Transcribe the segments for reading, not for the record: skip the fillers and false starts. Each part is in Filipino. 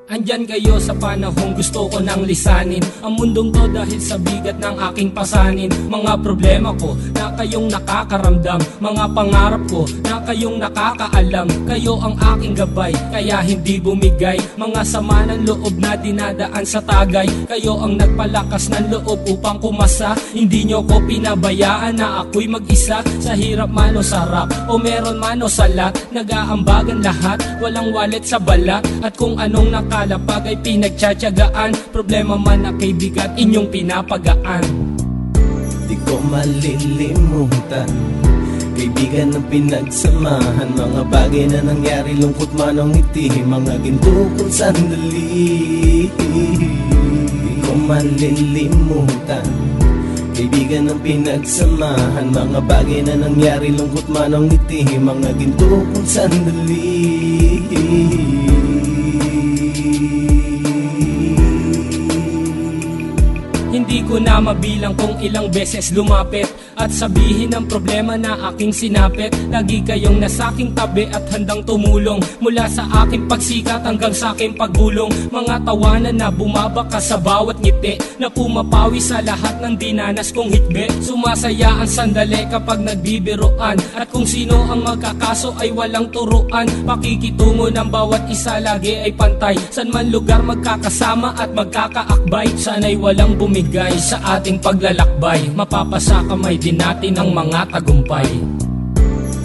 Andyan kayo sa panahong gusto ko nang lisanin ang mundong to dahil sa bigat ng aking pasanin. Mga problema ko na kayong nakakaramdam, mga pangarap ko na kayong nakakaalam. Kayo ang aking gabay, kaya hindi bumigay. Mga sama ng loob na dinadaan sa tagay. Kayo ang nagpalakas ng loob upang kumasa. Hindi nyo ko pinabayaan na ako'y mag-isa. Sa hirap man o sarap, o meron man o salat, nag-aambagan lahat, walang walet sa balat. At kung anong nakalapag ay pinagtsatsagaan, problema man na kay bigat inyong pinapagaan. Di ko malilimutan, kaibigan ng pinagsamahan, mga bagay na nangyari, lungkot man o ngiti, mga ginto kong sandali. Di ko malilimutan, kaibigan ng pinagsamahan, mga bagay na nangyari, lungkot man o ngiti, mga ginto kong sandali. Hindi ko na mabilang kung ilang beses lumapit at sabihin ang problema na aking sinapit. Lagi kayong nasa aking tabi at handang tumulong, mula sa aking pagsikat hanggang sa aking paggulong. Mga tawanan na bumabaka sa bawat ngiti, na pumapawi sa lahat ng dinanas kong hitbit. Sumasaya ang sandali kapag nagbibiroan, at kung sino ang magkakaso ay walang turuan. Pakikitungo ng bawat isa lagi ay pantay, san man lugar magkakasama at magkakaakbay. Sana'y walang bumigay sa ating paglalakbay, mapapasa kamay din natin ang mga tagumpay.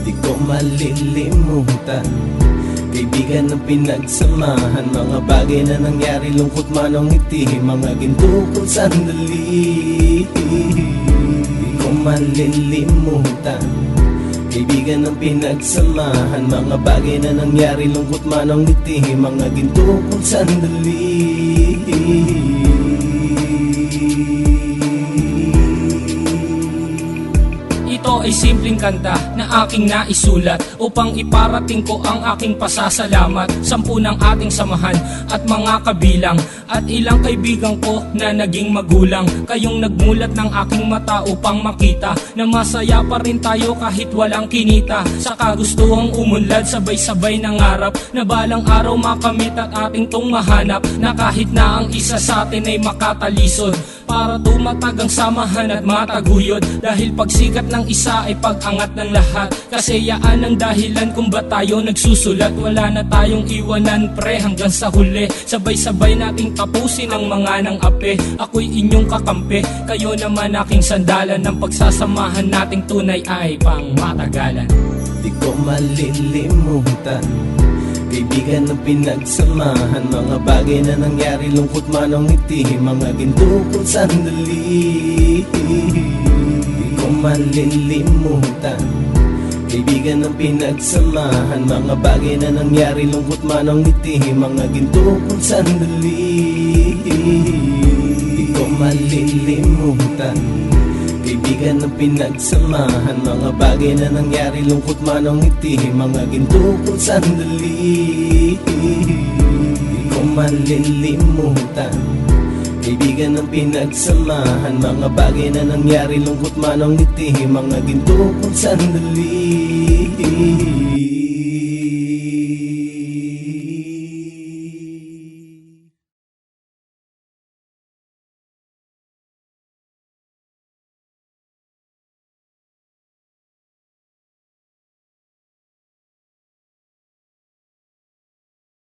Di ko malilimutan, kaibigan ng pinagsamahan, mga bagay na nangyari, lungkot man o ngiti, mga ginto kong sandali. Di ko malilimutan, kaibigan ng pinagsamahan, mga bagay na nangyari, lungkot man o ngiti, mga ginto kong sandali. Ito ay simpleng kanta na aking naisulat upang iparating ko ang aking pasasalamat. 10 ng ating samahan at mga kabilang, at ilang kaibigan ko na naging magulang. Kayong nagmulat ng aking mata upang makita na masaya pa rin tayo kahit walang kinita. Sa kagustuhang umunlad, sabay-sabay nangarap na balang araw makamit at ating tong mahanap, na kahit na ang isa sa atin ay makatalisod, para tumatag ang samahan at mataguyod. Dahil pagsikat ng isa ay pag-angat ng lahat, kasi yaan ang dahilan kung ba't tayo nagsusulat. Wala na tayong iwanan pre hanggang sa huli, sabay-sabay nating tapusin ang mga nang ape. Ako'y inyong kakampi, kayo naman aking sandalan, ng pagsasamahan nating tunay ay pang matagalan. Di ko malilimutan, kaibigan ng pinagsamahan, mga bagay na nangyari, lungkot man o ngiti, mga ginto kong sandali. Di ko malilimutan, kaibigan ng pinagsamahan, mga bagay na nangyari, lungkot man o ngiti, mga ginto kong sandali. Di ko malilimutan, kaibigan ng pinagsamahan, mga bagay na nangyari, lungkot man o ngiti, mga ginto kong sandali. Di ko malilimutan, kaibigan ng pinagsamahan, mga bagay na nangyari, lungkot man o ngiti, mga ginto kong sandali.